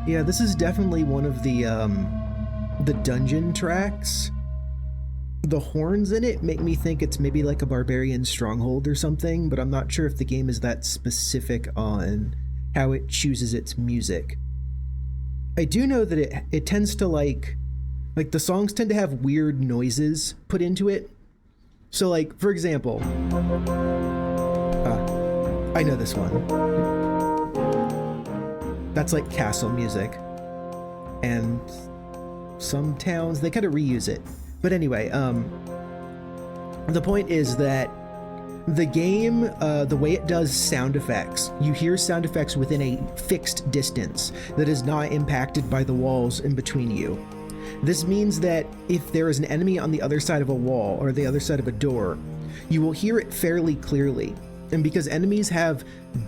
Yeah, this is definitely one of the dungeon tracks. The horns in it make me think it's maybe like a barbarian stronghold or something, but I'm not sure if the game is that specific on how it chooses its music. I do know that it tends to like the songs tend to have weird noises put into it. So like, for example, I know this one. That's like castle music. And some towns, they kind of reuse it. But anyway, the point is that the game, the way it does sound effects, you hear sound effects within a fixed distance that is not impacted by the walls in between you. This means that if there is an enemy on the other side of a wall or the other side of a door, you will hear it fairly clearly. And because enemies have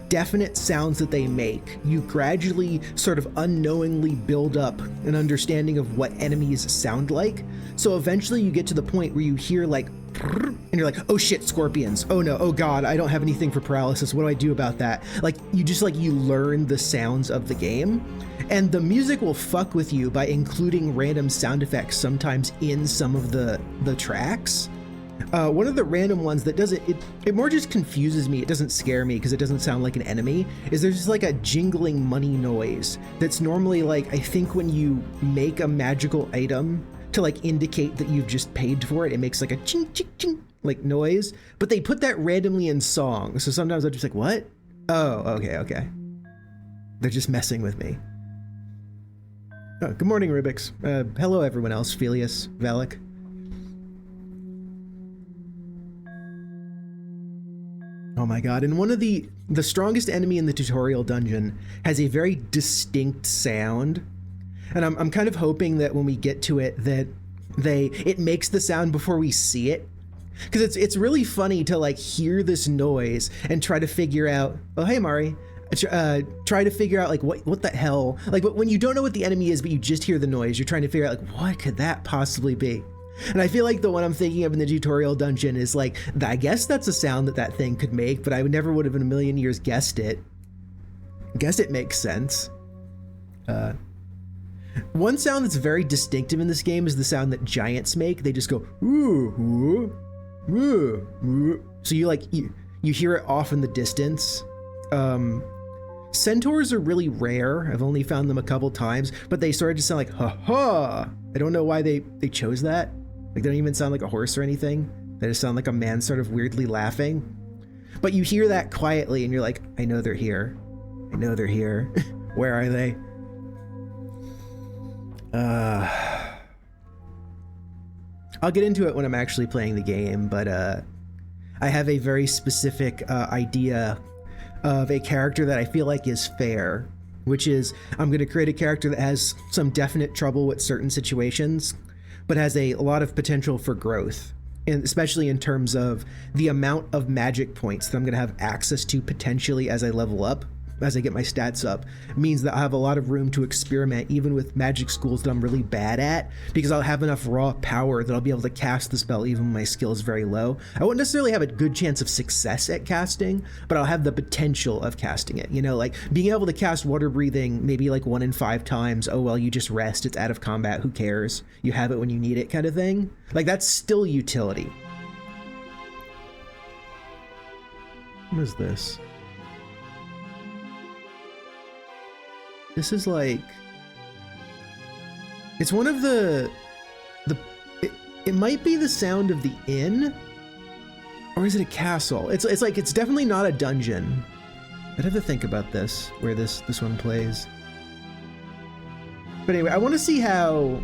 definite sounds that they make, you gradually sort of unknowingly build up an understanding of what enemies sound like. So eventually you get to the point where you hear like, and you're like, oh shit, scorpions. Oh no, oh god, I don't have anything for paralysis. What do I do about that? Like, you learn the sounds of the game. And the music will fuck with you by including random sound effects sometimes in some of the tracks. One of the random ones that doesn't, it more just confuses me, it doesn't scare me because it doesn't sound like an enemy, is there's just like a jingling money noise that's normally like, I think when you make a magical item to like indicate that you've just paid for it, it makes like a ching ching ching like noise, but they put that randomly in songs. So sometimes I'm just like, what? Oh, okay. They're just messing with me. Oh, good morning, Rubix. Hello everyone else, Felius, Valak. Oh my god, and one of the strongest enemy in the tutorial dungeon has a very distinct sound. And I'm kind of hoping that when we get to it that it makes the sound before we see it. Because it's really funny to like hear this noise and try to figure out, oh hey Mari, try to figure out like what the hell, like when you don't know what the enemy is but you just hear the noise, you're trying to figure out like what could that possibly be. And I feel like the one I'm thinking of in the tutorial dungeon is like, I guess that's a sound that thing could make, but I never would have in a million years guessed it. Guess it makes sense. One sound that's very distinctive in this game is the sound that giants make. They just go, ooh, ooh, ooh, ooh. So you hear it off in the distance. Centaurs are really rare. I've only found them a couple times, but they sort of just sound like, ha ha. I don't know why they chose that. Like, they don't even sound like a horse or anything. They just sound like a man sort of weirdly laughing. But you hear that quietly and you're like, I know they're here. I know they're here. Where are they? I'll get into it when I'm actually playing the game, but I have a very specific idea of a character that I feel like is fair, which is I'm going to create a character that has some definite trouble with certain situations, but has a lot of potential for growth, and especially in terms of the amount of magic points that I'm going to have access to potentially as I level up, as I get my stats up, means that I have a lot of room to experiment even with magic schools that I'm really bad at, because I'll have enough raw power that I'll be able to cast the spell even when my skill is very low. I won't necessarily have a good chance of success at casting, but I'll have the potential of casting it. You know, like being able to cast water breathing maybe like 1 in 5 times. Oh well, you just rest, it's out of combat, who cares? You have it when you need it kind of thing. Like, that's still utility. What is this? This is like, it's one of it might be the sound of the inn, or is it a castle? It's like, it's definitely not a dungeon. I'd have to think about this, where this one plays. But anyway, I want to see how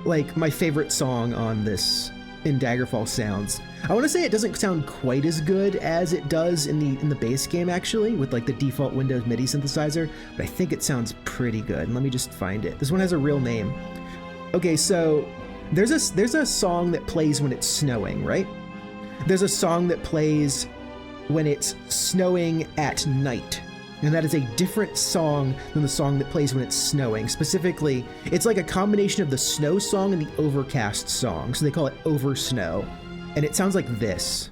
like my favorite song on this in Daggerfall sounds. I want to say it doesn't sound quite as good as it does in the base game, actually, with like the default Windows MIDI synthesizer, but I think it sounds pretty good. And let me just find it. This one has a real name. Okay, so there's a song that plays when it's snowing, right? There's a song that plays when it's snowing at night. And that is a different song than the song that plays when it's snowing. Specifically, it's like a combination of the snow song and the overcast song. So they call it Over Snow. And it sounds like this.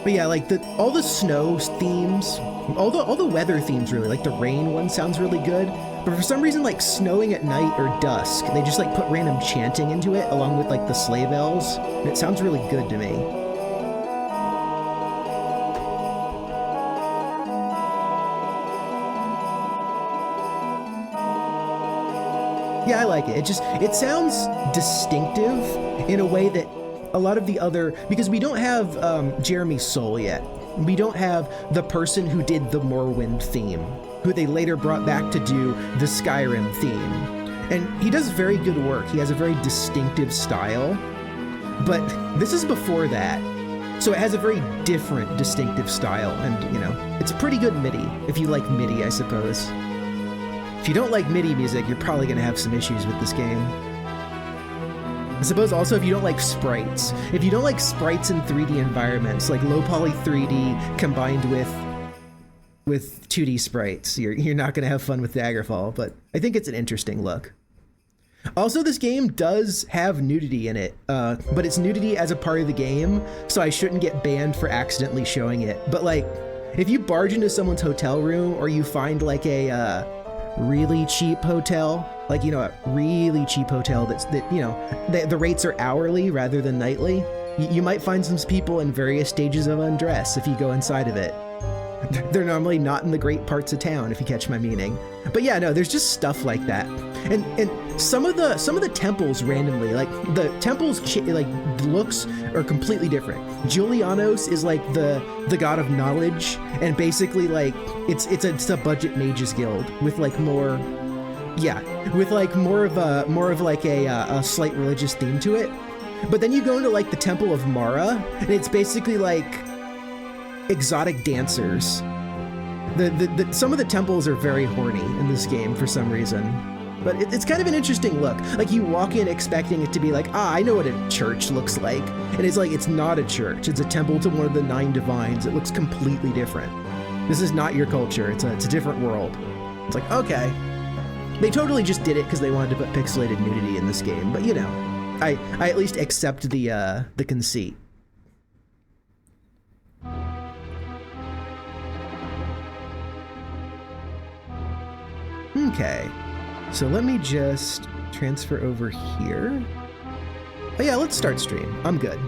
But yeah, like all the snow themes, all the weather themes really, like the rain one sounds really good. But for some reason, like snowing at night or dusk, they just like put random chanting into it along with like the sleigh bells, and it sounds really good to me. Yeah, I like it. It sounds distinctive in a way that a lot of the other, because we don't have Jeremy Soule yet. We don't have the person who did the Morrowind theme, who they later brought back to do the Skyrim theme. And he does very good work. He has a very distinctive style, but this is before that. So it has a very different distinctive style, and you know, it's pretty good MIDI, if you like MIDI, I suppose. If you don't like MIDI music, you're probably going to have some issues with this game. I suppose also if you don't like sprites. If you don't like sprites in 3D environments, like low poly 3D combined with 2D sprites, you're not going to have fun with Daggerfall, but I think it's an interesting look. Also, this game does have nudity in it, but it's nudity as a part of the game, so I shouldn't get banned for accidentally showing it. But like, if you barge into someone's hotel room or you find like a really cheap hotel, like, you know, a really cheap hotel that you know, the rates are hourly rather than nightly, you might find some people in various stages of undress if you go inside of it. They're normally not in the great parts of town, if you catch my meaning. But yeah, no, there's just stuff like that. And some of the temples randomly, like the temples like looks are completely different. Julianos is like the god of knowledge, and basically like it's a budget mages guild with like more, yeah, with like more of like a slight religious theme to it. But then you go into like the Temple of Mara, and it's basically like exotic dancers. Some of the temples are very horny in this game for some reason, but it's kind of an interesting look. Like you walk in expecting it to be like, I know what a church looks like, and it's like, it's not a church, it's a temple to one of the 9 divines. It looks completely different. This is not your culture. It's a different world. It's like, okay, they totally just did it because they wanted to put pixelated nudity in this game, but you know, I at least accept the conceit. Okay, so let me just transfer over here. Oh yeah, let's start stream. I'm good.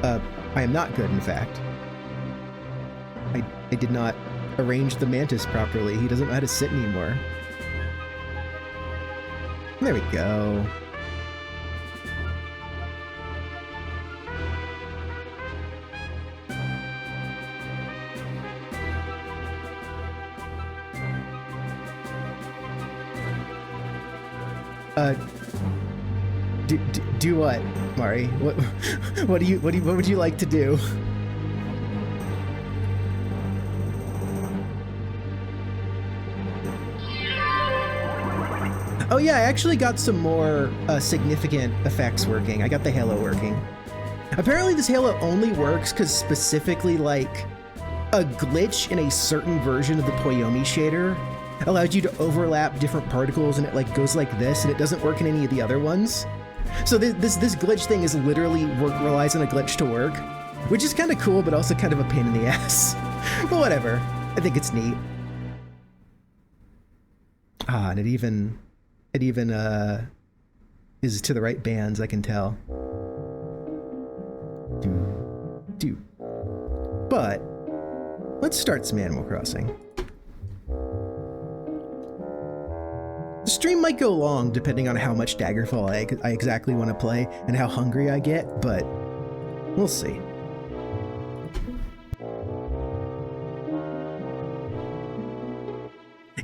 I am not good, in fact. I did not arrange the mantis properly. He doesn't know how to sit anymore. There we go. Do what, Mari? What would you like to do? Oh yeah, I actually got some more significant effects working. I got the halo working. Apparently this halo only works because specifically like a glitch in a certain version of the Poyomi shader allows you to overlap different particles, and it like goes like this, and it doesn't work in any of the other ones. So this glitch thing is literally relies on a glitch to work, which is kind of cool, but also kind of a pain in the ass. But whatever, I think it's neat. Ah, and it even is to the right bands, I can tell. But let's start some Animal Crossing. The stream might go long depending on how much Daggerfall I exactly want to play and how hungry I get, but we'll see.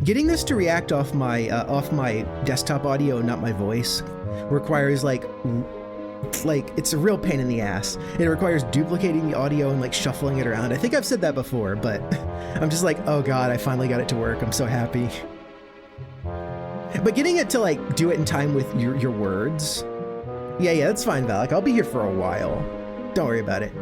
Getting this to react off my desktop audio and not my voice requires like it's a real pain in the ass. It requires duplicating the audio and like shuffling it around. I think I've said that before, but I'm just like, oh god, I finally got it to work. I'm so happy. But getting it to like do it in time with your words. Yeah, that's fine, Valak. I'll be here for a while. Don't worry about it.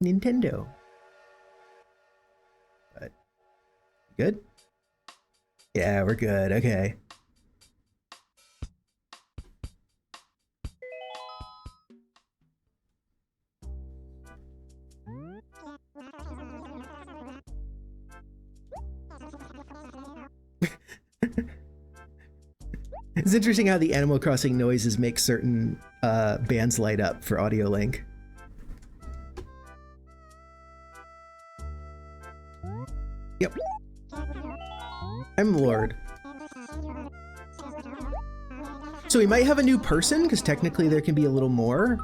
Nintendo. Good? Yeah, we're good. Okay. It's interesting how the Animal Crossing noises make certain bands light up for audio link. Yep. I'm Lord. So we might have a new person, because technically there can be a little more.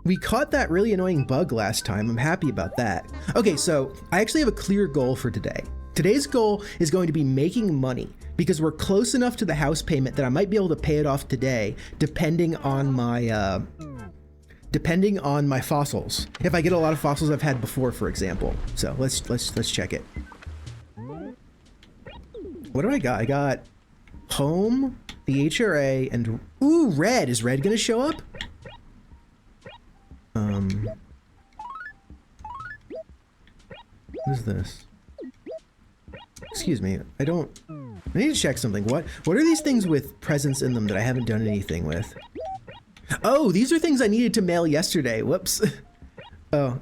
We caught that really annoying bug last time. I'm happy about that. Okay, so I actually have a clear goal for today. Today's goal is going to be making money, because we're close enough to the house payment that I might be able to pay it off today, depending on my fossils. If I get a lot of fossils I've had before, for example. So let's check it. What do I got? I got home, the HRA, and ooh, red. Is red gonna show up? What is this? Excuse me, I need to check something. What are these things with presents in them that I haven't done anything with? Oh, these are things I needed to mail yesterday. Whoops. Oh,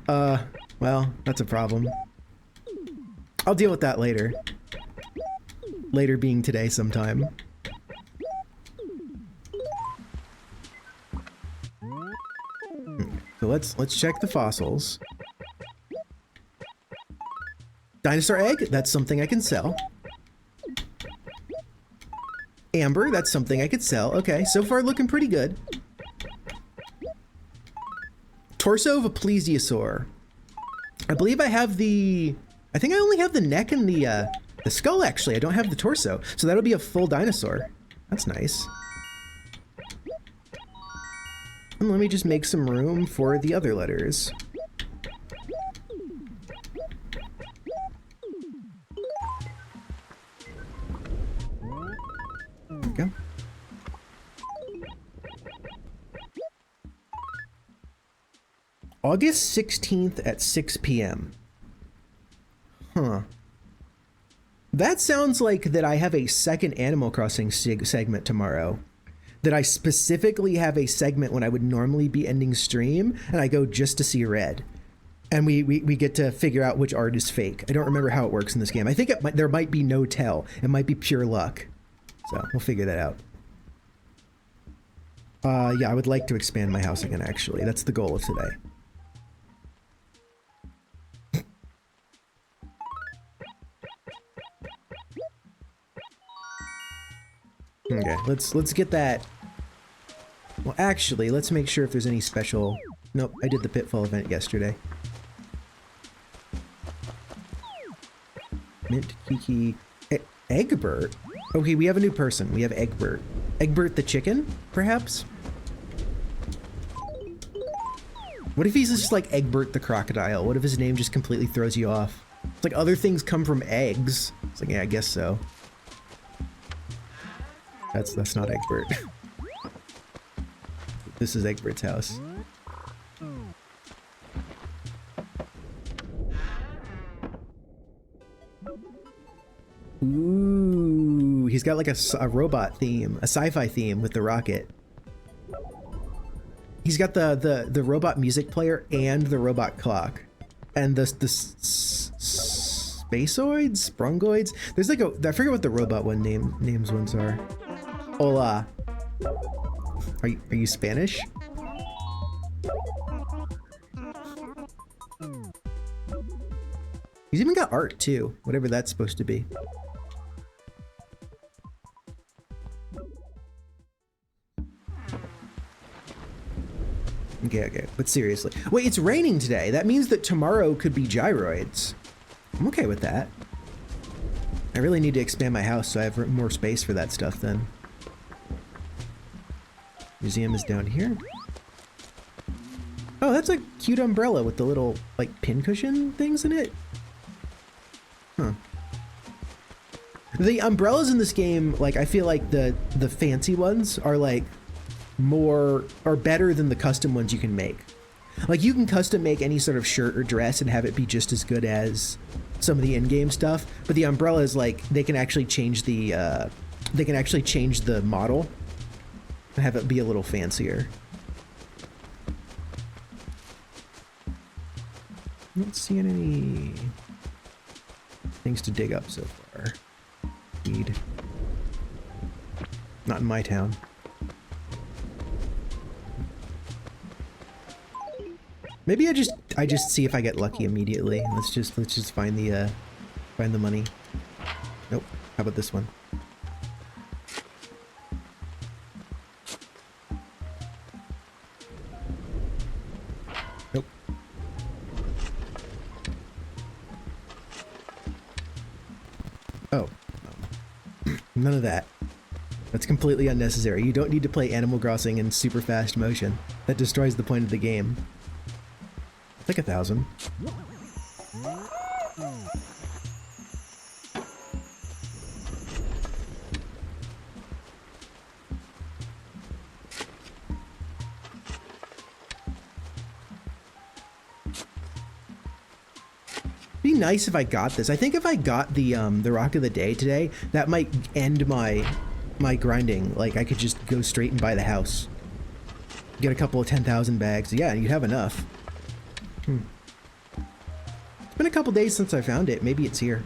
well, that's a problem. I'll deal with that later. Later being today sometime. So let's check the fossils. Dinosaur egg, that's something I can sell. Amber, that's something I could sell. Okay, so far looking pretty good. Torso of a plesiosaur. I believe I have I think I only have the neck and the skull, actually. I don't have the torso. So that'll be a full dinosaur. That's nice. And let me just make some room for the other letters. There we go. August 16th at 6 p.m. Huh. That sounds like that I have a second Animal Crossing segment tomorrow. That I specifically have a segment when I would normally be ending stream, and I go just to see red. And we get to figure out which art is fake. I don't remember how it works in this game. I think there might be no tell. It might be pure luck. So we'll figure that out. Yeah, I would like to expand my house again, actually. That's the goal of today. Okay, let's get that. Well, actually, let's make sure if there's any special. Nope, I did the Pitfall event yesterday. Mint, Kiki, Egbert. Okay, we have a new person. We have Egbert. Egbert the chicken, perhaps? What if he's just like Egbert the crocodile? What if his name just completely throws you off? It's like other things come from eggs. It's like, yeah, I guess so. That's not Egbert. This is Egbert's house. Ooh, he's got like a robot theme, a sci-fi theme with the rocket. He's got the robot music player and the robot clock, and the spaceoids, sprungoids. There's like I forget what the robot names ones are. Hola. Are you Spanish? He's even got art too, whatever that's supposed to be. Okay, but seriously. Wait, it's raining today. That means that tomorrow could be gyroids. I'm okay with that. I really need to expand my house so I have more space for that stuff then. Museum is down here. Oh, that's a cute umbrella with the little, like, pincushion things in it. Huh. The umbrellas in this game, like, I feel like the fancy ones are, like, better than the custom ones you can make. Like, you can custom make any sort of shirt or dress and have it be just as good as some of the in-game stuff, but the umbrellas, like, they can actually change the model and have it be a little fancier. Not seeing any things to dig up so far. Weed. Not in my town. Maybe I just see if I get lucky immediately. Let's just find the money. Nope. How about this one? Nope. Oh. None of that. That's completely unnecessary. You don't need to play Animal Crossing in super fast motion. That destroys the point of the game. It's like 1,000. Be nice if I got this. I think if I got the Rock of the Day today, that might end my grinding. Like, I could just go straight and buy the house. Get a couple of 10,000 bags. Yeah, you'd have enough. It's been a couple days since I found it. Maybe it's here.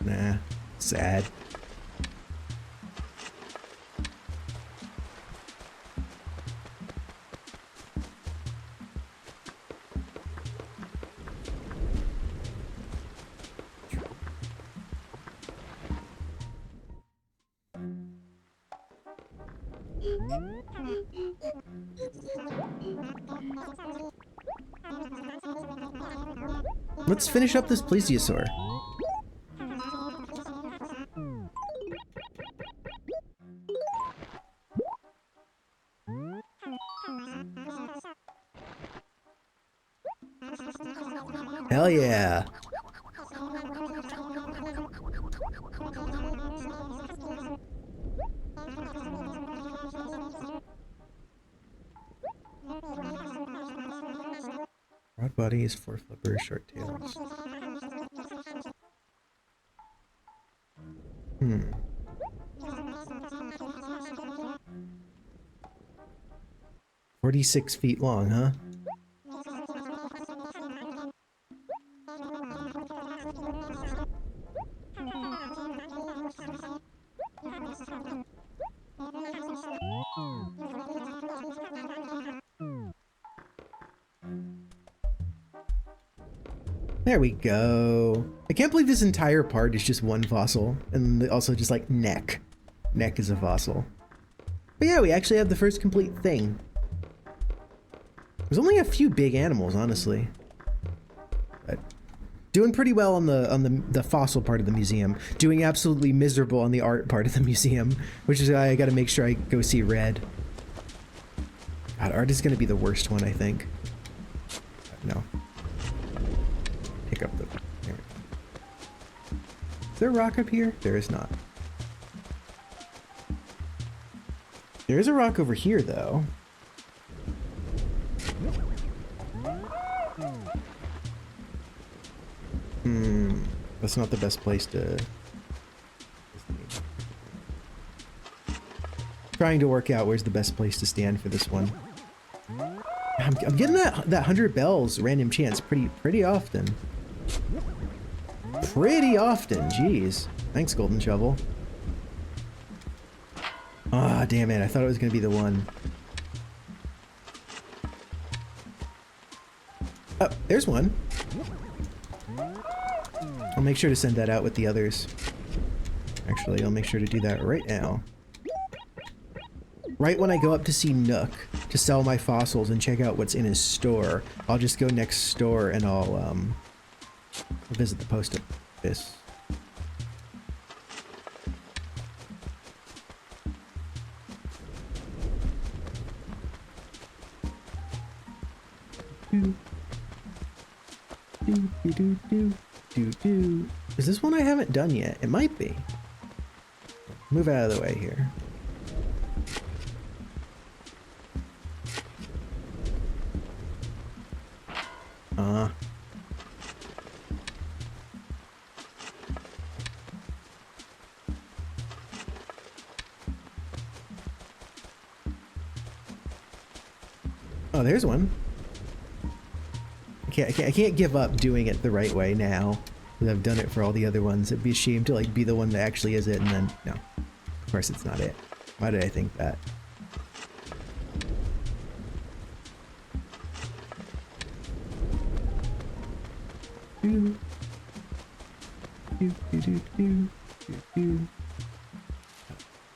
Nah, sad. Let's finish up this plesiosaur. Hell yeah. Broad bodies, 4 flippers, short tails. 46 feet long, huh? There we go. I can't believe this entire part is just one fossil, and also just like neck. Neck is a fossil. But yeah, we actually have the first complete thing. There's only a few big animals, honestly. But doing pretty well on the fossil part of the museum. Doing absolutely miserable on the art part of the museum, which is why I gotta make sure I go see Red. God, art is gonna be the worst one, I think. No. Pick up the... There we go. Is there a rock up here? There is not. There is a rock over here, though. That's not the best place to... Trying to work out where's the best place to stand for this one. I'm getting that 100 bells random chance pretty often. Pretty often, jeez. Thanks, Golden Shovel. Ah, damn it, I thought it was gonna be the one. Oh, there's one. I'll make sure to send that out with the others. Actually, I'll make sure to do that right now. Right when I go up to see Nook to sell my fossils and check out what's in his store, I'll just go next door and I'll visit the post office. Is this one I haven't done yet? It might be. Move out of the way here. Oh, there's one. I can't give up doing it the right way now. Because I've done it for all the other ones. It'd be a shame to like be the one that actually is it and then no. Of course it's not it. Why did I think that?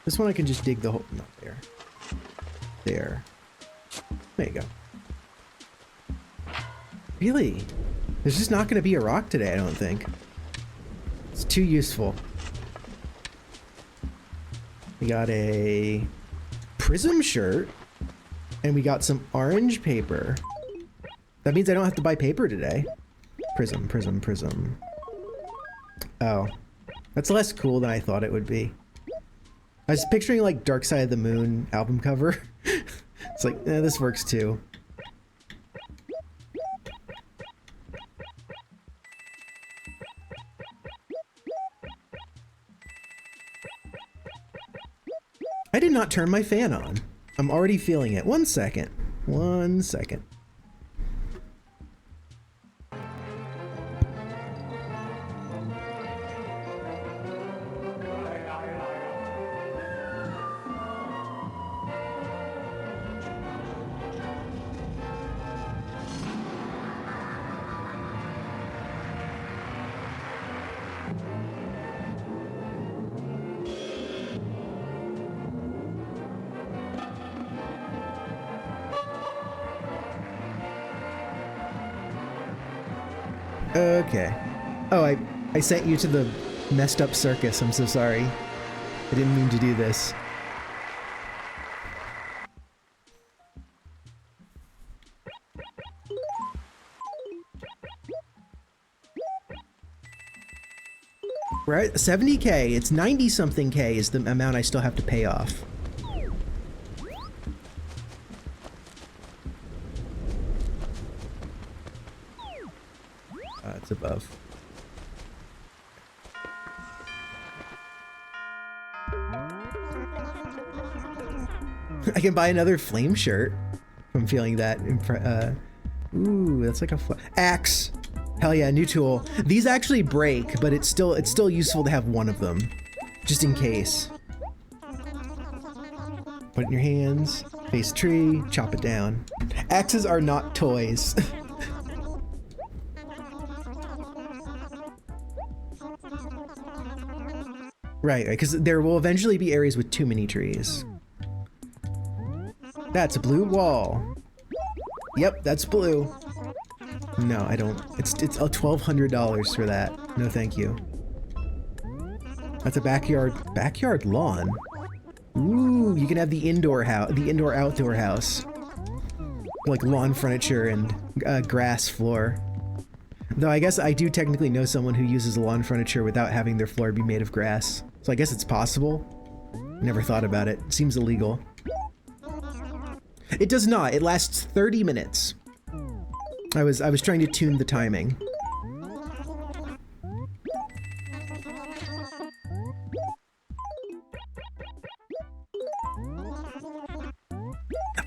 This one I can just dig the hole. No, there. There. There you go. Really? There's just not going to be a rock today, I don't think. It's too useful. We got a prism shirt, and we got some orange paper. That means I don't have to buy paper today. Prism, prism, prism. Oh. That's less cool than I thought it would be. I was picturing like Dark Side of the Moon album cover. It's like, eh, this works too. I did not turn my fan on. I'm already feeling it. 1 second. 1 second. Okay. Oh, I sent you to the messed up circus. I'm so sorry. I didn't mean to do this. Right? 70K. It's 90 something K is the amount I still have to pay off. It's above. I can buy another flame shirt. I'm feeling that. Ooh, that's like a axe. Hell yeah, new tool. These actually break, but it's still useful to have one of them, just in case. Put it in your hands. Face a tree. Chop it down. Axes are not toys. Right, because there will eventually be areas with too many trees. That's a blue wall. Yep, that's blue. No, I don't. It's $1,200 for that. No, thank you. That's a backyard lawn. Ooh, you can have the indoor outdoor house, like lawn furniture and grass floor. Though I guess I do technically know someone who uses lawn furniture without having their floor be made of grass. So I guess it's possible. Never thought about it. Seems illegal. It does not. It lasts 30 minutes. I was trying to tune the timing.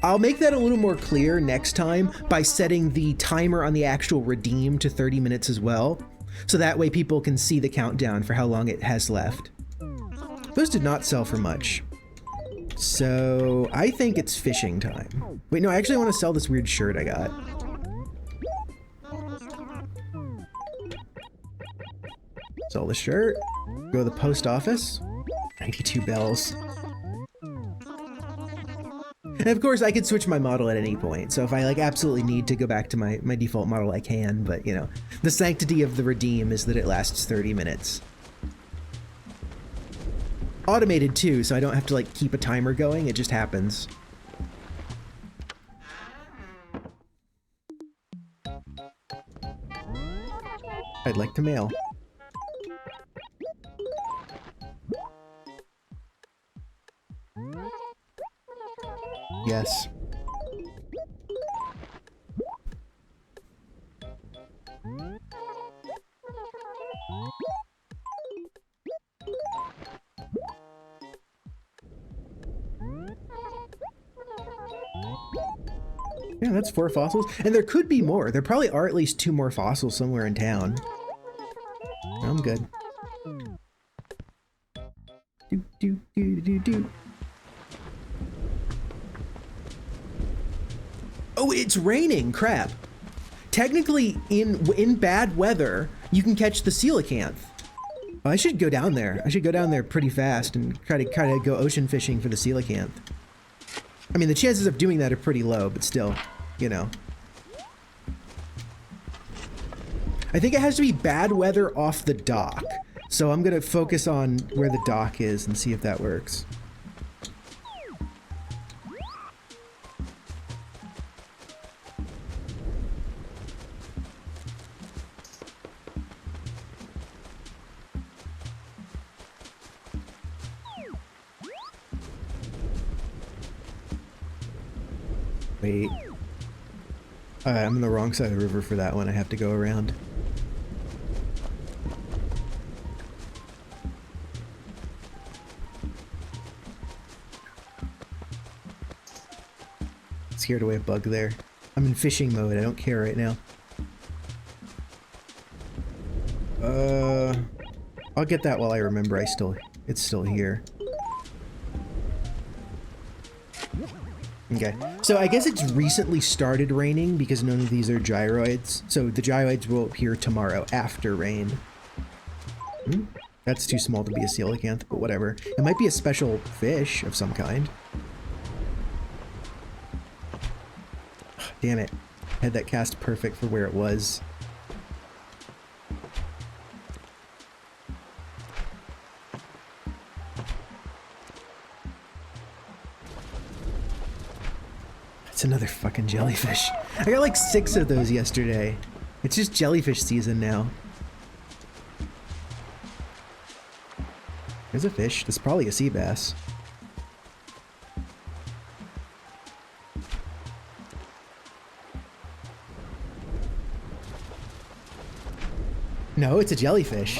I'll make that a little more clear next time by setting the timer on the actual redeem to 30 minutes as well. So that way people can see the countdown for how long it has left. Those did not sell for much. So I think it's fishing time. Wait, no, I actually want to sell this weird shirt I got. Sell the shirt. Go to the post office. 92 bells. And of course I could switch my model at any point. So if I like absolutely need to go back to my default model, I can, but you know, the sanctity of the redeem is that it lasts 30 minutes. Automated too, so I don't have to like keep a timer going, it just happens. I'd like to mail. Yes. Yeah, that's 4 fossils. And there could be more. There probably are at least 2 more fossils somewhere in town. I'm good. Do, do, do, do, do. Oh, it's raining. Crap. Technically, in bad weather, you can catch the coelacanth. Oh, I should go down there. I should go down there pretty fast and try to go ocean fishing for the coelacanth. I mean, the chances of doing that are pretty low, but still, you know. I think it has to be bad weather off the dock. So I'm gonna focus on where the dock is and see if that works. Wait. I'm on the wrong side of the river for that one. I have to go around. Scared away a bug there. I'm in fishing mode. I don't care right now. I'll get that while I remember it's still here. Okay, so I guess it's recently started raining because none of these are gyroids. So the gyroids will appear tomorrow after rain. That's too small to be a coelacanth, but whatever. It might be a special fish of some kind. Damn it. I had that cast perfect for where it was. It's another fucking jellyfish. I got like 6 of those yesterday. It's just jellyfish season now. There's a fish. That's probably a sea bass. No, it's a jellyfish.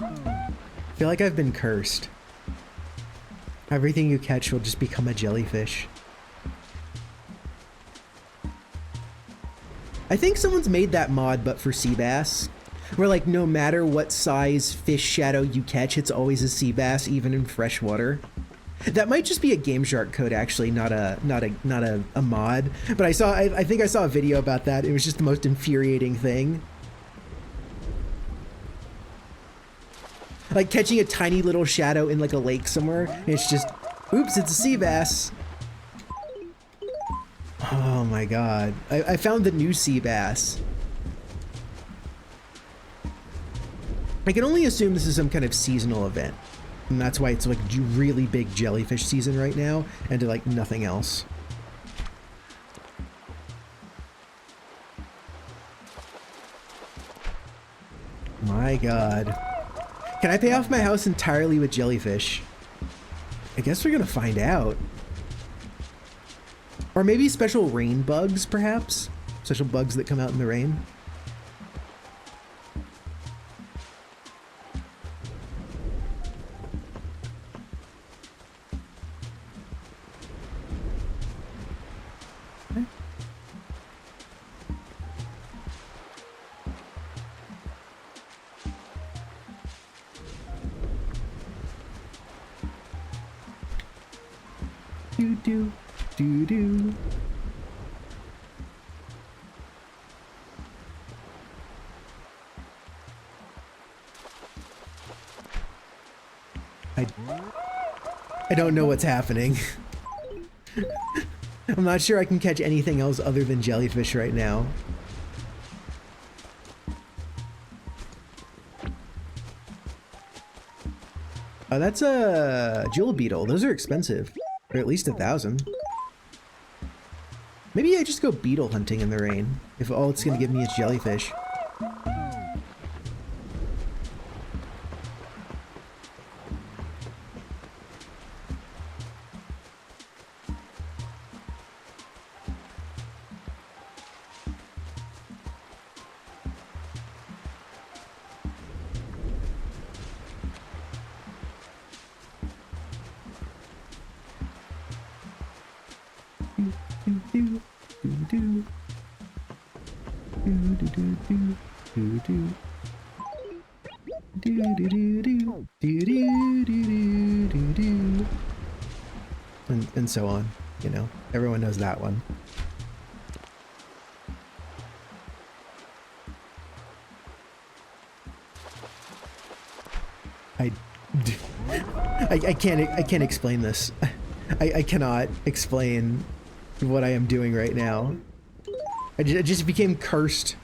I feel like I've been cursed. Everything you catch will just become a jellyfish. I think someone's made that mod but for sea bass, where like no matter what size fish shadow you catch, it's always a sea bass, even in freshwater. That might just be a Game Shark code, actually, not a mod. But I think I saw a video about that. It was just the most infuriating thing. Like catching a tiny little shadow in like a lake somewhere, and it's just, oops, it's a sea bass. Oh my god. I found the new sea bass. I can only assume this is some kind of seasonal event. And that's why it's like really big jellyfish season right now, and to like nothing else. My god. Can I pay off my house entirely with jellyfish? I guess we're gonna find out. Or maybe special rain bugs, perhaps? Special bugs that come out in the rain. Okay. Do. I don't know what's happening. I'm not sure I can catch anything else other than jellyfish right now. That's a jewel beetle. Those are expensive. They're at least 1,000. Maybe I just go beetle hunting in the rain, if all it's gonna give me is jellyfish. Do do do do do do do do do. Do do do do do do do do do, and so on. You know, everyone knows that one. I can't explain this. I cannot explain what I am doing right now. I just became cursed.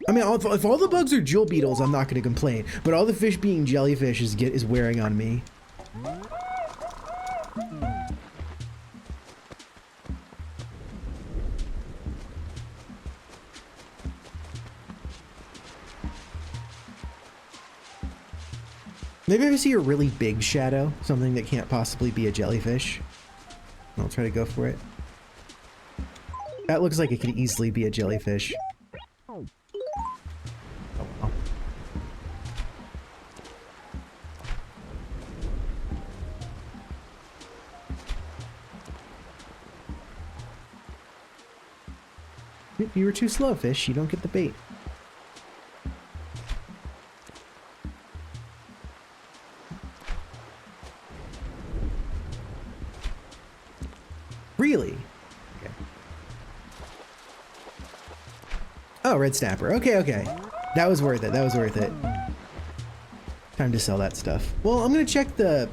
I mean, if all the bugs are jewel beetles, I'm not going to complain. But all the fish being jellyfish is wearing on me. Maybe I see a really big shadow, something that can't possibly be a jellyfish. I'll try to go for it. That looks like it could easily be a jellyfish. Oh, well. You were too slow, fish. You don't get the bait. Really? Okay. Oh, red snapper. Okay, okay. That was worth it. That was worth it. Time to sell that stuff. Well, I'm gonna check the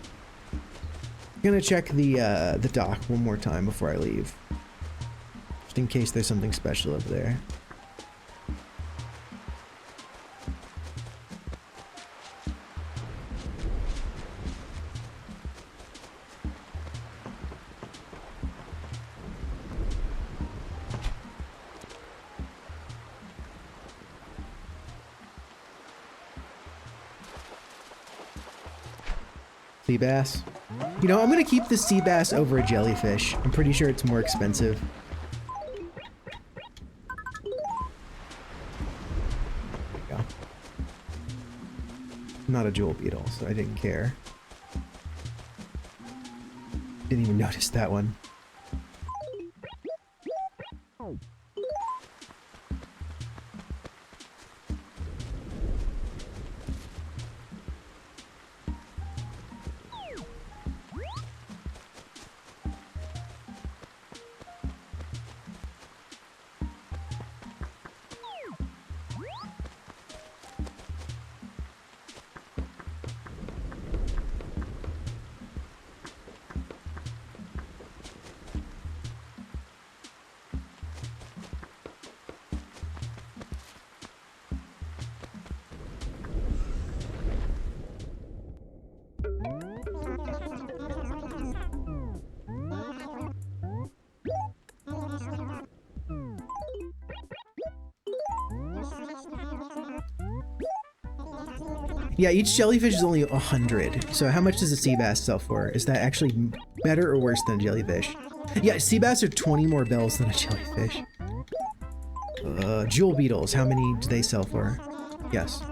dock one more time before I leave. Just in case there's something special over there. Sea bass. You know, I'm gonna keep the sea bass over a jellyfish. I'm pretty sure it's more expensive. There we go. Not a jewel beetle, so I didn't care. Didn't even notice that one. Yeah, each jellyfish is only 100. So how much does a sea bass sell for? Is that actually better or worse than a jellyfish? Yeah, sea bass are 20 more bells than a jellyfish. Jewel beetles, how many do they sell for? Yes.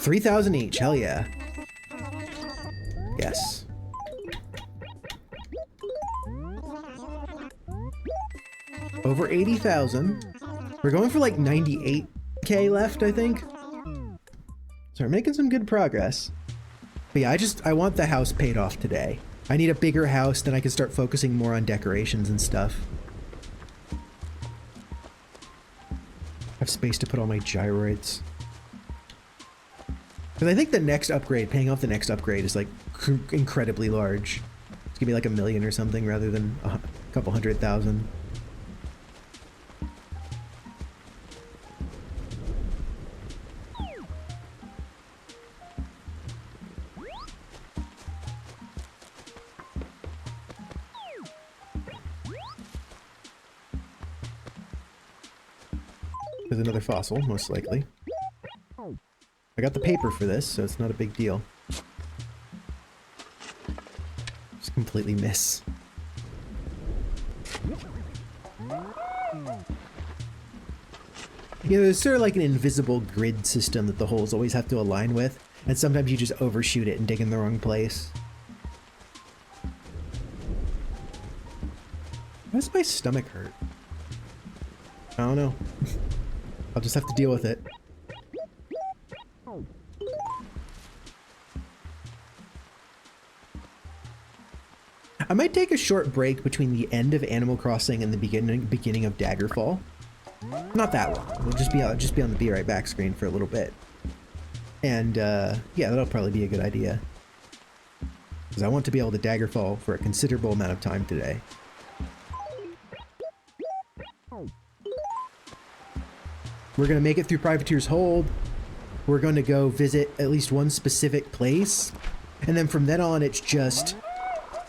3,000 each, hell yeah. Yes. Over 80,000. We're going for like 98K left, I think. So we're making some good progress. But yeah, I want the house paid off today. I need a bigger house, then I can start focusing more on decorations and stuff. I have space to put all my gyroids. Because I think the next upgrade, paying off the next upgrade is like incredibly large. It's gonna be like $1 million or something rather than a couple 100,000. There's another fossil, most likely. I got the paper for this, so it's not a big deal. Just completely miss. You know, there's sort of like an invisible grid system that the holes always have to align with, and sometimes you just overshoot it and dig in the wrong place. Why does my stomach hurt? I don't know. I'll just have to deal with it. I might take a short break between the end of Animal Crossing and the beginning of Daggerfall. Not that long. We'll just be on the Be Right Back screen for a little bit. And yeah, that'll probably be a good idea. Because I want to be able to Daggerfall for a considerable amount of time today. We're going to make it through Privateer's Hold. We're going to go visit at least one specific place. And then from then on, it's just...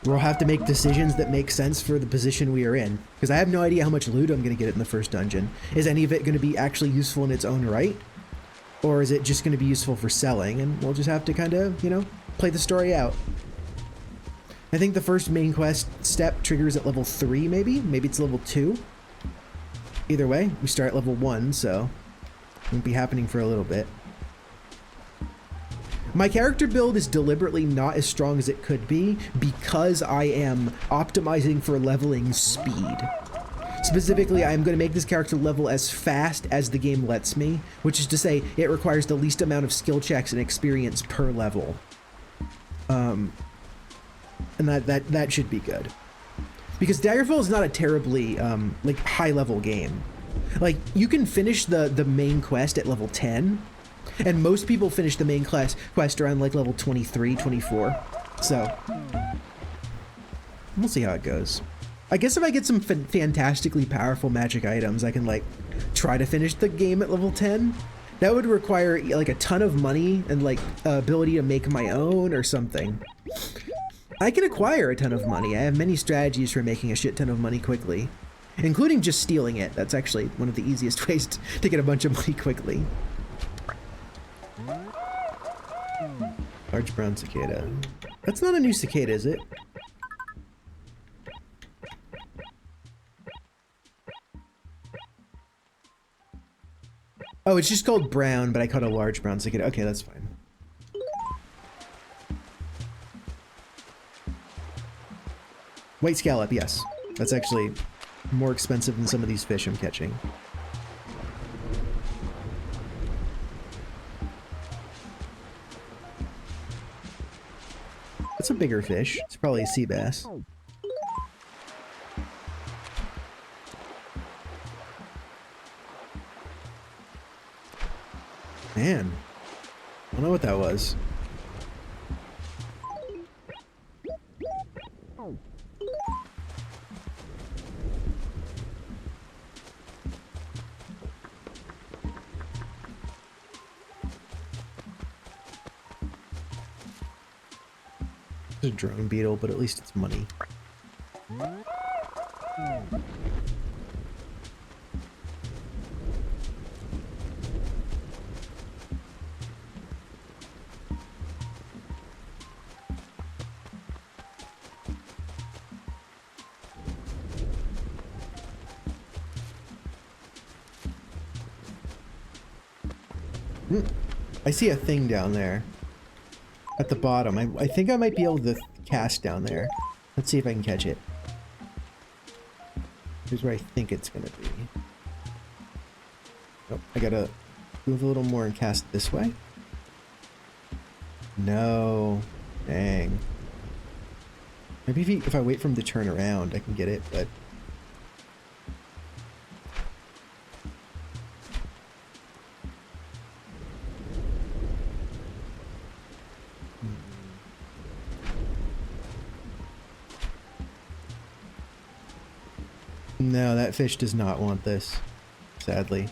we'll have to make decisions that make sense for the position we are in. Because I have no idea how much loot I'm going to get in the first dungeon. Is any of it going to be actually useful in its own right? Or is it just going to be useful for selling? And we'll just have to kind of, you know, play the story out. I think the first main quest step triggers at level 3, maybe? Maybe it's level 2? Either way, we start at level 1, so it won't be happening for a little bit. My character build is deliberately not as strong as it could be because I am optimizing for leveling speed. Specifically, I'm going to make this character level as fast as the game lets me, which is to say it requires the least amount of skill checks and experience per level. And that should be good. Because Daggerfall is not a terribly like high-level game. Like, you can finish the main quest at level 10, and most people finish the main quest around like level 23, 24. So, we'll see how it goes. I guess if I get some fantastically powerful magic items, I can like try to finish the game at level 10. That would require like a ton of money and like ability to make my own or something. I can acquire a ton of money. I have many strategies for making a shit ton of money quickly, including just stealing it. That's actually one of the easiest ways to get a bunch of money quickly. Large brown cicada. That's not a new cicada, is it? Oh, it's just called brown, but I caught a large brown cicada. Okay, that's fine. White scallop, yes. That's actually more expensive than some of these fish I'm catching. That's a bigger fish. It's probably a sea bass. Man, I don't know what that was. It's a drone beetle, but at least it's money. I see a thing down there at the bottom. I think I might be able to cast down there. Let's see if I can catch it. Here's where I think it's gonna be. Oh, I gotta move a little more and cast this way. No, dang. Maybe if I wait for him to turn around, I can get it, but... No, that fish does not want this, sadly.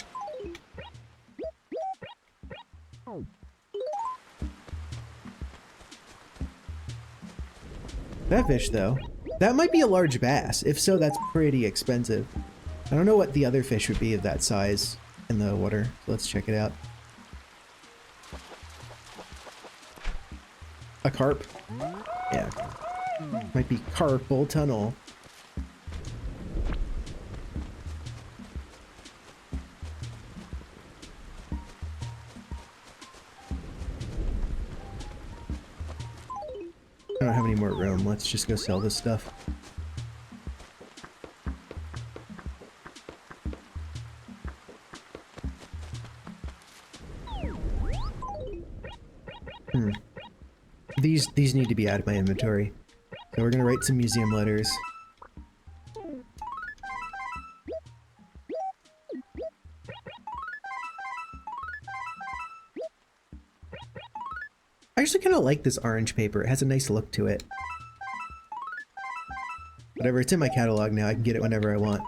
That fish, though, that might be a large bass. If so, that's pretty expensive. I don't know what the other fish would be of that size in the water. So let's check it out. A carp? Yeah. Might be carpal tunnel. I don't have any more room. Let's just go sell this stuff. These need to be out of my inventory. So we're gonna write some museum letters. I actually kind of like this orange paper. It has a nice look to it. Whatever, it's in my catalog now. I can get it whenever I want.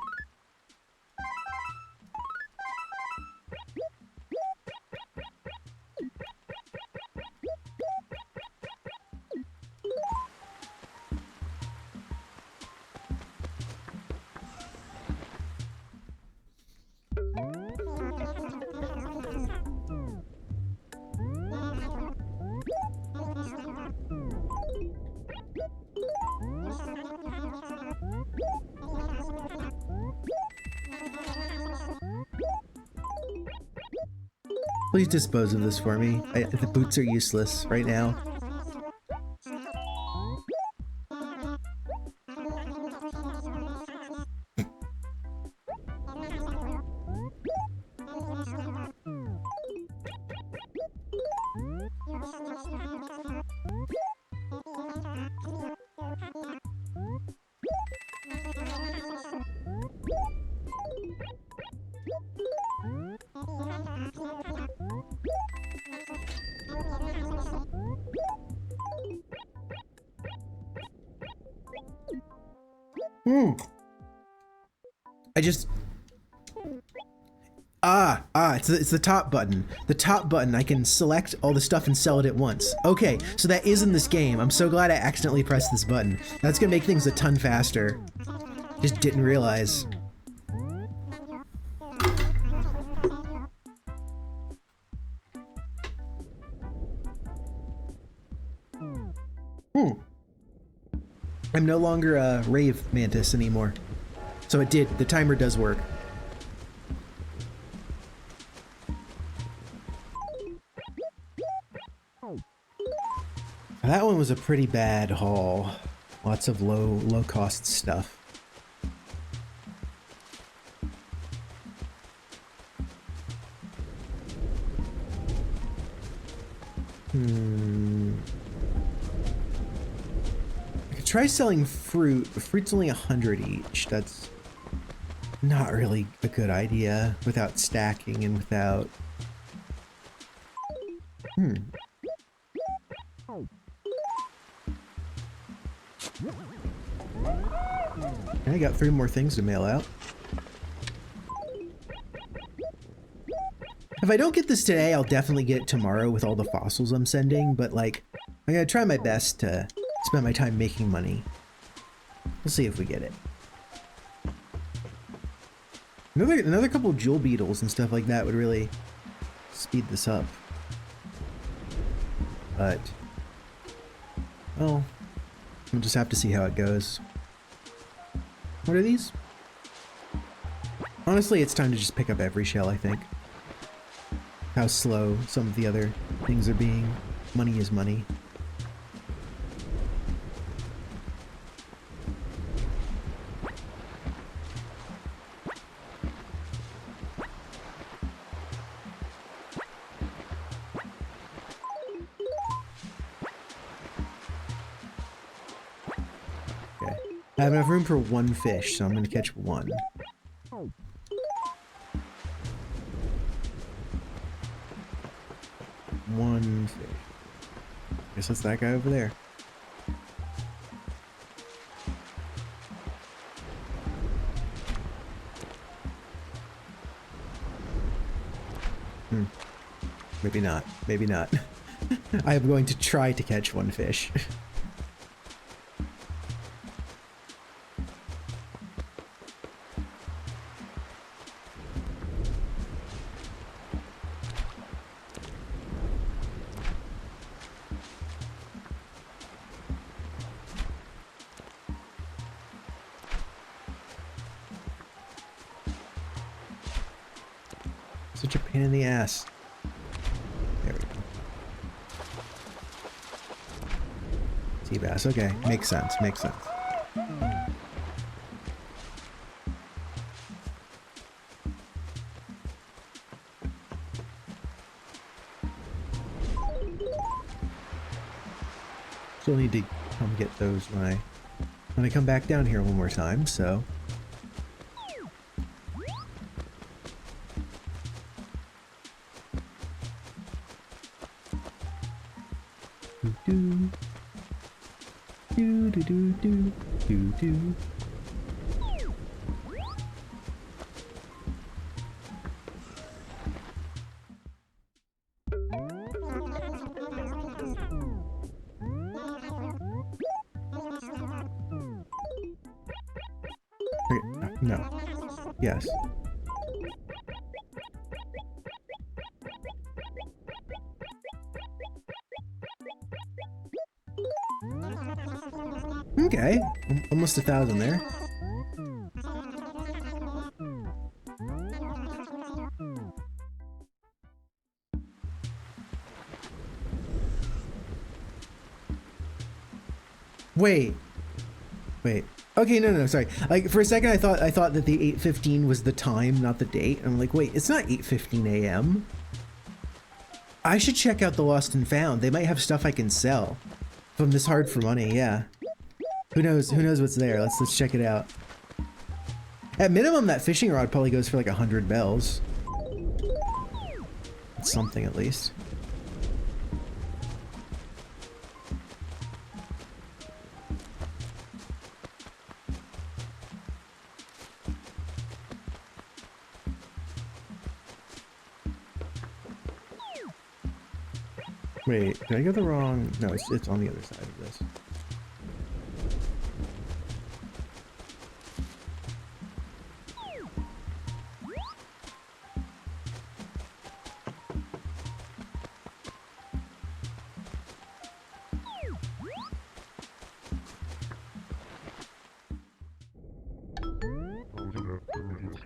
Please dispose of this for me. The boots are useless right now. I just... it's the top button. The top button, I can select all the stuff and sell it at once. Okay, so that is in this game. I'm so glad I accidentally pressed this button. That's gonna make things a ton faster. Just didn't realize. I'm no longer a Rave Mantis anymore. So it did. The timer does work. That one was a pretty bad haul. Lots of low cost stuff. I could try selling fruit, but fruit's only 100 each. That's not really a good idea without stacking and without... I got 3 more things to mail out. If I don't get this today, I'll definitely get it tomorrow with all the fossils I'm sending, but like, I gotta try my best to spend my time making money. We'll see if we get it. Another couple of jewel beetles and stuff like that would really speed this up. But, well, we'll just have to see how it goes. What are these? Honestly, it's time to just pick up every shell, I think. How slow some of the other things are being. Money is money. I have enough room for 1 fish, so I'm gonna catch 1. One fish. Guess that's that guy over there. Maybe not. Maybe not. I am going to try to catch 1 fish. Such a pain in the ass. There we go. Sea bass, okay. Makes sense, makes sense. Still need to come get those when I come back down here one more time, so. Do do do do do do do. No. Yes. Okay. Almost 1,000 there. Wait. Okay, no, sorry. Like for a second, I thought that the 8:15 was the time, not the date. I'm like, wait, it's not 8:15 a.m. I should check out the Lost and Found. They might have stuff I can sell. If I'm this hard for money, yeah. Who knows? Who knows what's there? Let's check it out. At minimum, that fishing rod probably goes for like 100 bells. It's something at least. Wait, did I go the wrong? No, it's on the other side of this.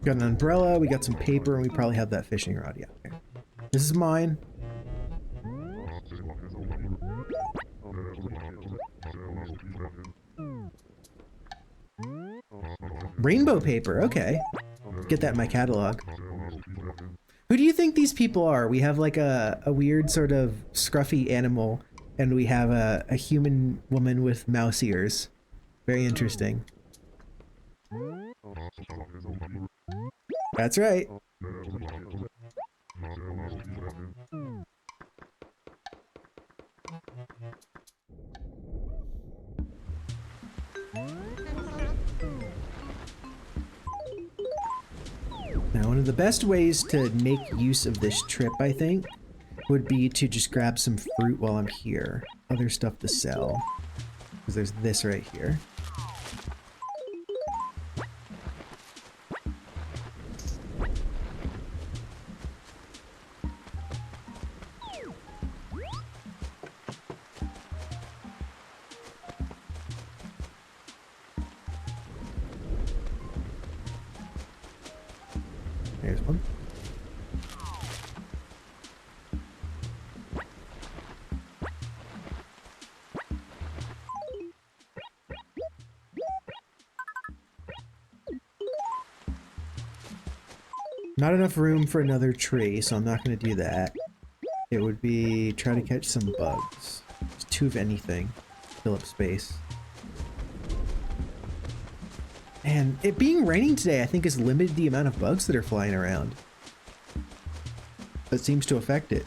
Got an umbrella, we got some paper, and we probably have that fishing rod. Yeah, okay. This is mine. Rainbow paper, okay. Get that in my catalog. Who do you think these people are? We have like a weird sort of scruffy animal, and we have a human woman with mouse ears. Very interesting. That's right. Now, one of the best ways to make use of this trip, I think, would be to just grab some fruit while I'm here. Other stuff to sell. Because there's this right here. There's one. Not enough room for another tree, so I'm not going to do that. It would be try to catch some bugs. Just 2 of anything. Fill up space. And it being raining today, I think, has limited the amount of bugs that are flying around. That seems to affect it.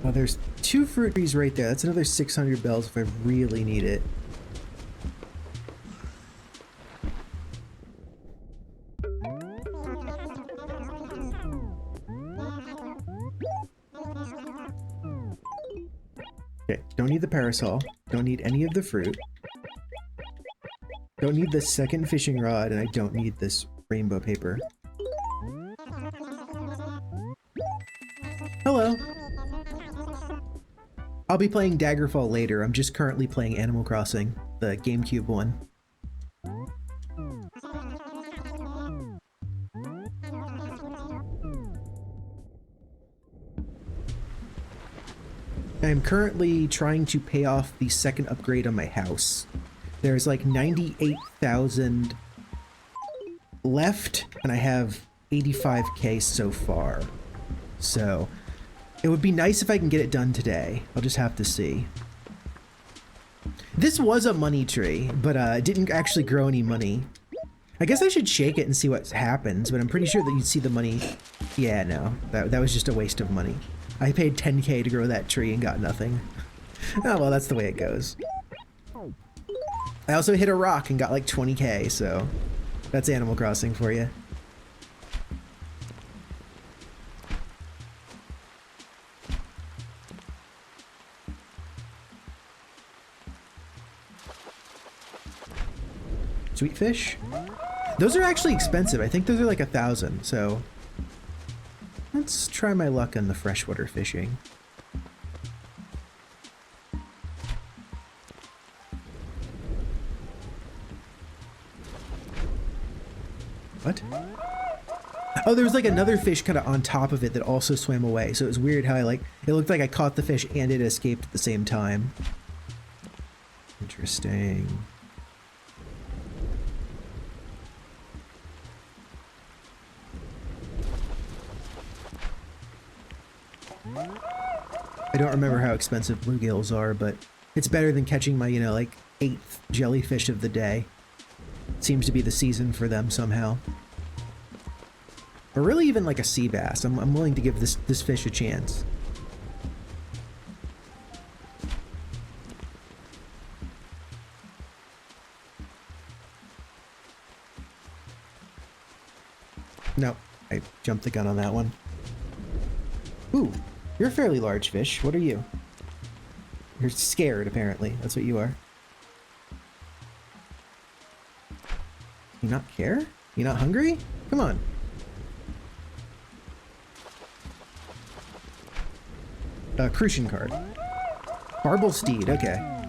Oh, there's 2 fruit trees right there. That's another 600 bells if I really need it. Okay, don't need the parasol. Don't need any of the fruit. Don't need the second fishing rod, and I don't need this rainbow paper. Hello. I'll be playing Daggerfall later. I'm just currently playing Animal Crossing, the GameCube one. I'm currently trying to pay off the second upgrade on my house. There's like 98,000 left, and I have 85k so far. So it would be nice if I can get it done today. I'll just have to see. This was a money tree, but it didn't actually grow any money. I guess I should shake it and see what happens, but I'm pretty sure that you'd see the money. Yeah, no, that was just a waste of money. I paid 10k to grow that tree and got nothing. Oh, well, that's the way it goes. I also hit a rock and got like 20k, so that's Animal Crossing for you. Sweet fish? Those are actually expensive. I think those are like 1,000, so let's try my luck on the freshwater fishing. What? Oh, there was like another fish kind of on top of it that also swam away, so it was weird how it looked like I caught the fish and it escaped at the same time. Interesting. I don't remember how expensive bluegills are, but it's better than catching my, like 8th jellyfish of the day. Seems to be the season for them somehow. Or really even like a sea bass. I'm willing to give this fish a chance. No, I jumped the gun on that one. Ooh. You're a fairly large fish. What are you? You're scared, apparently. That's what you are. You not care? You not hungry? Come on. Crucian card. Barbel steed. Okay.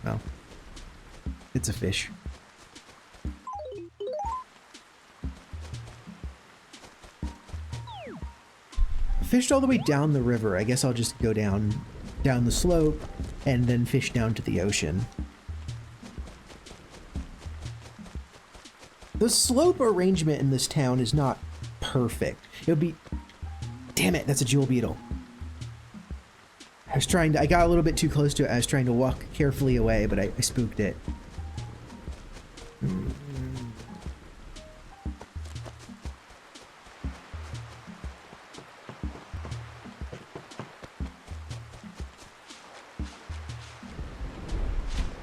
Well, it's a fish. Fished all the way down the river. I guess I'll just go down the slope and then fish down to the ocean. The slope arrangement in this town is not perfect. It would be... Damn it, that's a jewel beetle. I got a little bit too close to it. I was trying to walk carefully away, but I spooked it.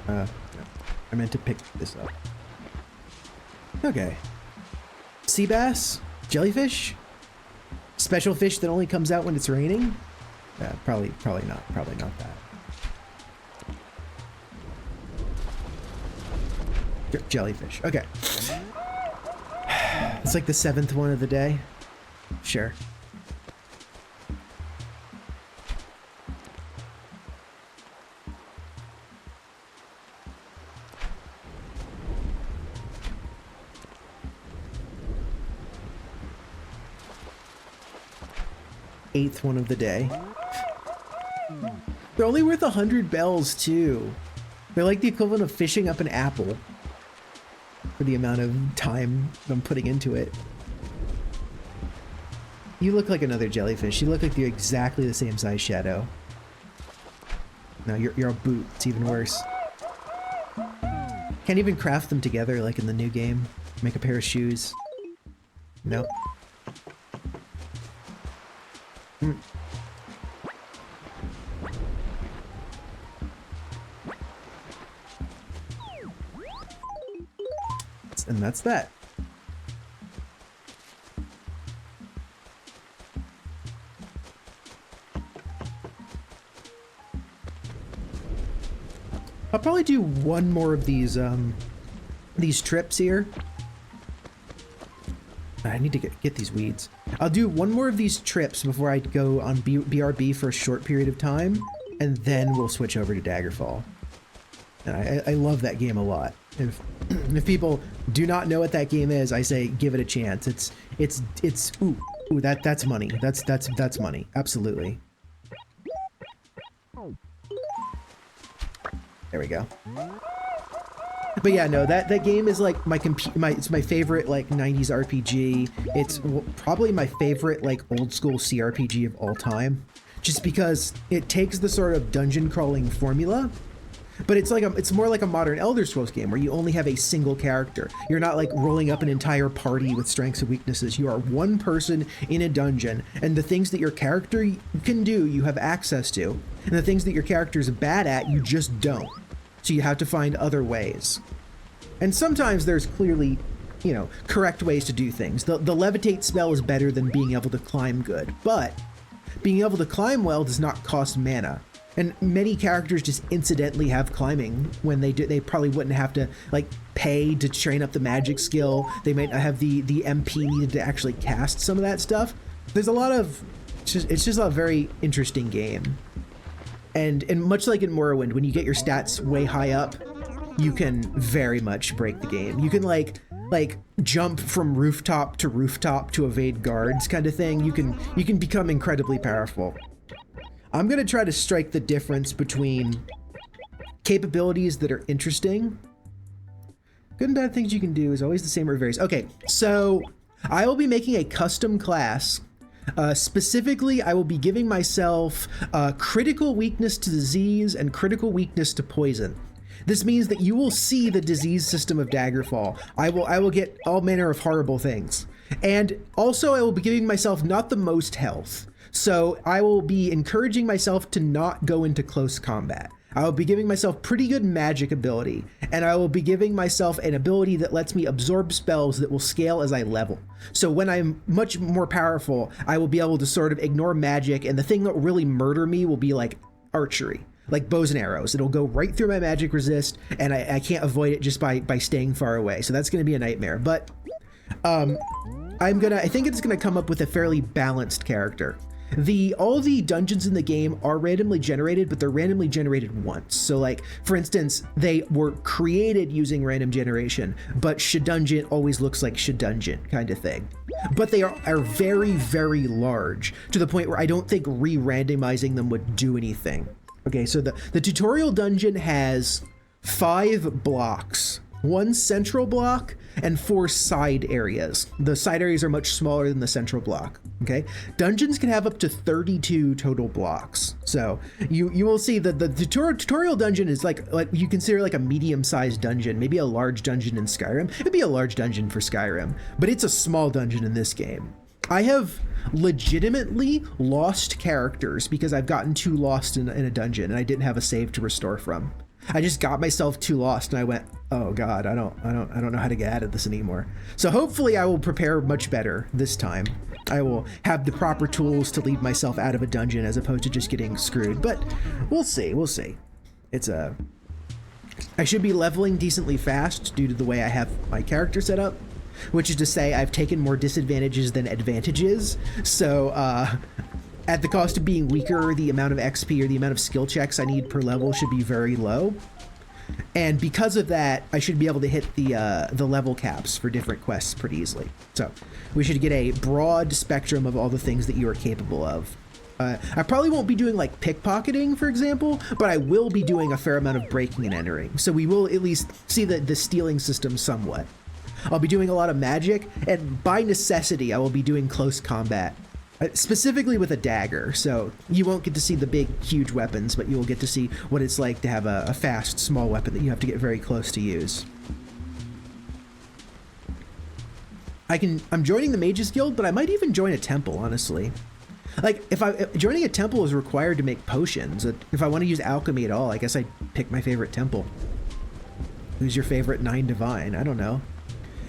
No. I meant to pick this up. Okay. Sea bass? Jellyfish? Special fish that only comes out when it's raining? Probably not. Probably not that. Jellyfish. Okay. It's like the 7th one of the day. Sure. Eighth one of the day. They're only worth 100 bells too. They're like the equivalent of fishing up an apple for the amount of time I'm putting into it. You look like another jellyfish. You look like you're exactly the same size shadow. No, you're a boot. It's even worse. Can't even craft them together like in the new game. Make a pair of shoes. Nope. And that's that. I'll probably do one more of these trips here. I need to get these weeds. I'll do one more of these trips before I go on BRB for a short period of time, and then we'll switch over to Daggerfall. And I love that game a lot. If people do not know what that game is, I say give it a chance. Ooh, that's money. That's money. Absolutely. There we go. But yeah, no, that game is like it's my favorite like 90s RPG. It's probably my favorite like old school CRPG of all time, just because it takes the sort of dungeon crawling formula, but it's more like a modern Elder Scrolls game where you only have a single character. You're not like rolling up an entire party with strengths and weaknesses. You are one person in a dungeon, and the things that your character can do, you have access to, and the things that your character is bad at, you just don't. So you have to find other ways. And sometimes there's clearly, correct ways to do things. The levitate spell is better than being able to climb good, but being able to climb well does not cost mana. And many characters just incidentally have climbing when they do. They probably wouldn't have to like pay to train up the magic skill. They might not have the MP needed to actually cast some of that stuff. There's a lot of, it's just a very interesting game. And much like in Morrowind, when you get your stats way high up, you can very much break the game. You can like jump from rooftop to evade guards kind of thing. You can become incredibly powerful. I'm gonna try to strike the difference between capabilities that are interesting. Good and bad things you can do is always the same or varies. Okay, so I will be making a custom class. Specifically, I will be giving myself critical weakness to disease and critical weakness to poison. This means that you will see the disease system of Daggerfall. I will get all manner of horrible things. And also I will be giving myself not the most health. So I will be encouraging myself to not go into close combat. I will be giving myself pretty good magic ability, and I will be giving myself an ability that lets me absorb spells that will scale as I level. So when I'm much more powerful, I will be able to sort of ignore magic, and the thing that will really murder me will be like archery, like bows and arrows. It'll go right through my magic resist, and I can't avoid it just by staying far away. So that's gonna be a nightmare. But I think it's gonna come up with a fairly balanced character. All the dungeons in the game are randomly generated, but they're randomly generated once. So like, for instance, they were created using random generation, but Shedungeon always looks like Shedungeon kind of thing. But they are very, very large, to the point where I don't think re-randomizing them would do anything. Okay, so the tutorial dungeon has 5 blocks. 1 central block and 4 side areas. The side areas are much smaller than the central block. Okay, dungeons can have up to 32 total blocks. So you will see that the tutorial dungeon is like you consider like a medium-sized dungeon, maybe a large dungeon in Skyrim. It'd be a large dungeon for Skyrim, but it's a small dungeon in this game. I have legitimately lost characters because I've gotten too lost in a dungeon and I didn't have a save to restore from. I just got myself too lost and I went, oh God, I don't know how to get out of this anymore. So hopefully I will prepare much better this time. I will have the proper tools to lead myself out of a dungeon as opposed to just getting screwed, but we'll see. I should be leveling decently fast due to the way I have my character set up, which is to say I've taken more disadvantages than advantages. So, at the cost of being weaker, the amount of XP or the amount of skill checks I need per level should be very low. And because of that, I should be able to hit the level caps for different quests pretty easily. So we should get a broad spectrum of all the things that you are capable of. I probably won't be doing like pickpocketing, for example, but I will be doing a fair amount of breaking and entering. So we will at least see the stealing system somewhat. I'll be doing a lot of magic, and by necessity, I will be doing close combat. Specifically with a dagger, so you won't get to see the big, huge weapons, but you will get to see what it's like to have a fast, small weapon that you have to get very close to use. I'm joining the Mages Guild, but I might even join a temple, honestly. Like, if joining a temple is required to make potions, if I want to use alchemy at all, I guess I'd pick my favorite temple. Who's your favorite 9 Divine? I don't know.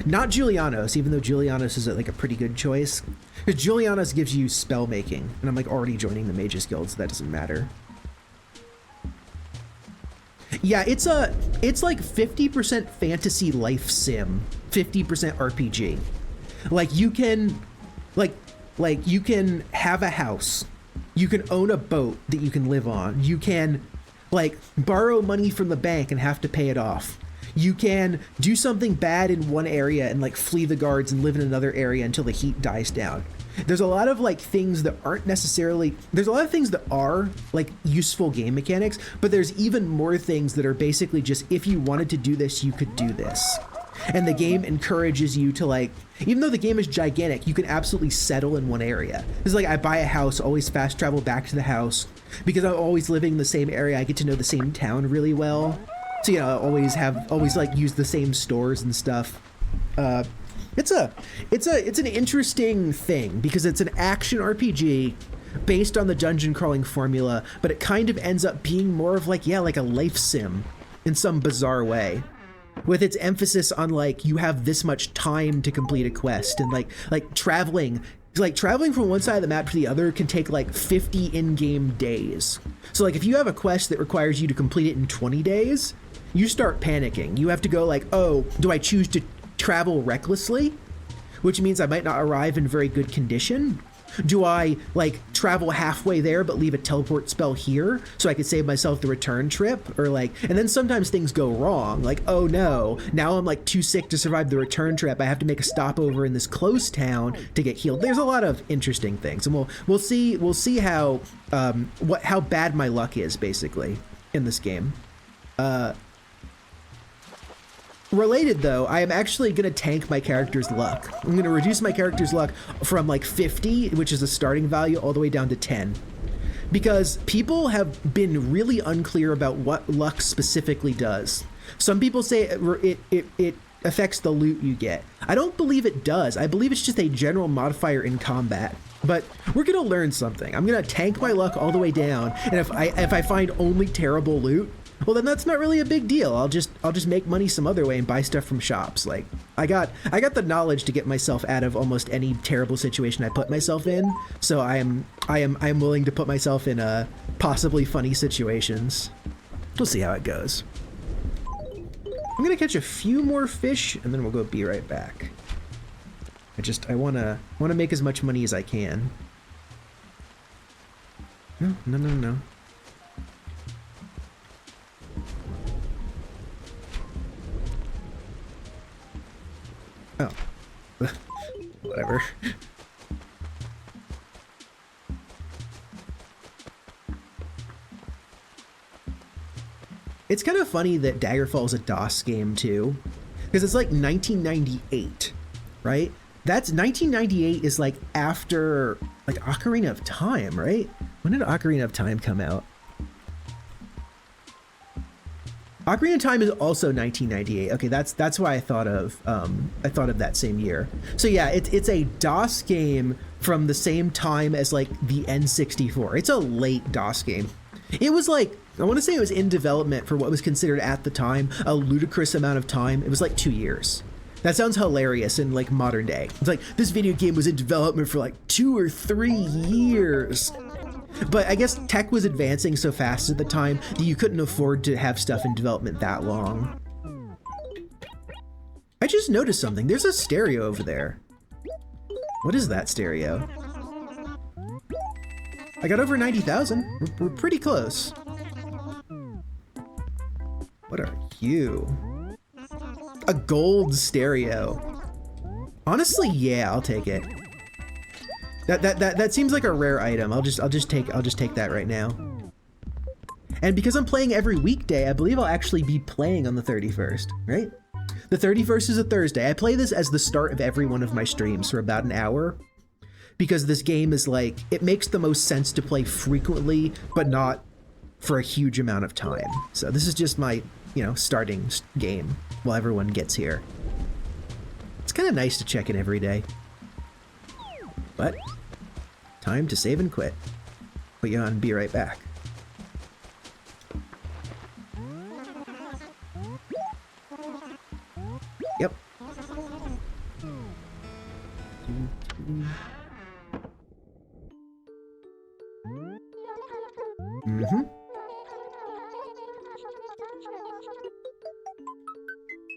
Not Julianos, even though Julianos is like a pretty good choice. Because Julianos gives you spell making, and I'm like already joining the Mages Guild, so that doesn't matter. Yeah, it's like 50% fantasy life sim, 50% RPG. Like you can, like you can have a house, you can own a boat that you can live on, you can like borrow money from the bank and have to pay it off. You can do something bad in one area and like flee the guards and live in another area until the heat dies down. there's a lot of like things that aren't necessarily, there's a lot of things that are like useful game mechanics, but there's even more things that are basically just, if you wanted to do this, you could do this. And the game encourages you to like, even though the game is gigantic, you can absolutely settle in one area. It's like I buy a house, always fast travel back to the house because I'm always living in the same area. I get to know the same town really well. So, you know, I always like use the same stores and stuff. It's an interesting thing because it's an action RPG based on the dungeon crawling formula, but it kind of ends up being more of like, yeah, like a life sim in some bizarre way, with its emphasis on like, you have this much time to complete a quest, and like traveling from one side of the map to the other can take like 50 in-game days. So like if you have a quest that requires you to complete it in 20 days, you start panicking. You have to go like, oh, do I choose to travel recklessly, which means I might not arrive in very good condition? Do I like travel halfway there but leave a teleport spell here so I could save myself the return trip? Or like, and then sometimes things go wrong, like, oh no, now I'm like too sick to survive the return trip, I have to make a stopover in this close town to get healed. There's a lot of interesting things, and we'll see how how bad my luck is basically in this game. Related though, I am actually going to tank my character's luck. I'm going to reduce my character's luck from like 50, which is a starting value, all the way down to 10. Because people have been really unclear about what luck specifically does. Some people say it affects the loot you get. I don't believe it does. I believe it's just a general modifier in combat. But we're going to learn something. I'm going to tank my luck all the way down, and if I find only terrible loot, well, then that's not really a big deal. I'll just make money some other way and buy stuff from shops. Like I got the knowledge to get myself out of almost any terrible situation I put myself in. So I am willing to put myself in possibly funny situations. We'll see how it goes. I'm gonna catch a few more fish and then we'll go be right back. I wanna make as much money as I can. No. Oh, whatever. It's kind of funny that Daggerfall is a DOS game too, because it's like 1998, right? That's 1998 is like after like Ocarina of Time, right? When did Ocarina of Time come out? Ocarina of Time is also 1998. Okay, that's why I thought of that same year. So yeah, it's a DOS game from the same time as like the N64. It's a late DOS game. It was like, I want to say it was in development for what was considered at the time a ludicrous amount of time. It was like 2 years. That sounds hilarious in like modern day. It's like this video game was in development for like 2 or 3 years. But I guess tech was advancing so fast at the time that you couldn't afford to have stuff in development that long. I just noticed something. There's a stereo over there. What is that stereo? I got over 90,000. We're pretty close. What are you? A gold stereo. Honestly, yeah, I'll take it. That seems like a rare item. I'll just take that right now. And because I'm playing every weekday, I believe I'll actually be playing on the 31st, right? The 31st is a Thursday. I play this as the start of every one of my streams for about an hour, because this game is like, it makes the most sense to play frequently, but not for a huge amount of time. So this is just my, starting game while everyone gets here. It's kind of nice to check in every day. But time to save and quit. Put you on, be right back. Yep.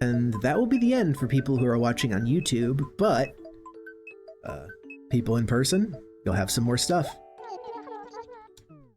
And that will be the end for people who are watching on YouTube, but people in person, you'll have some more stuff.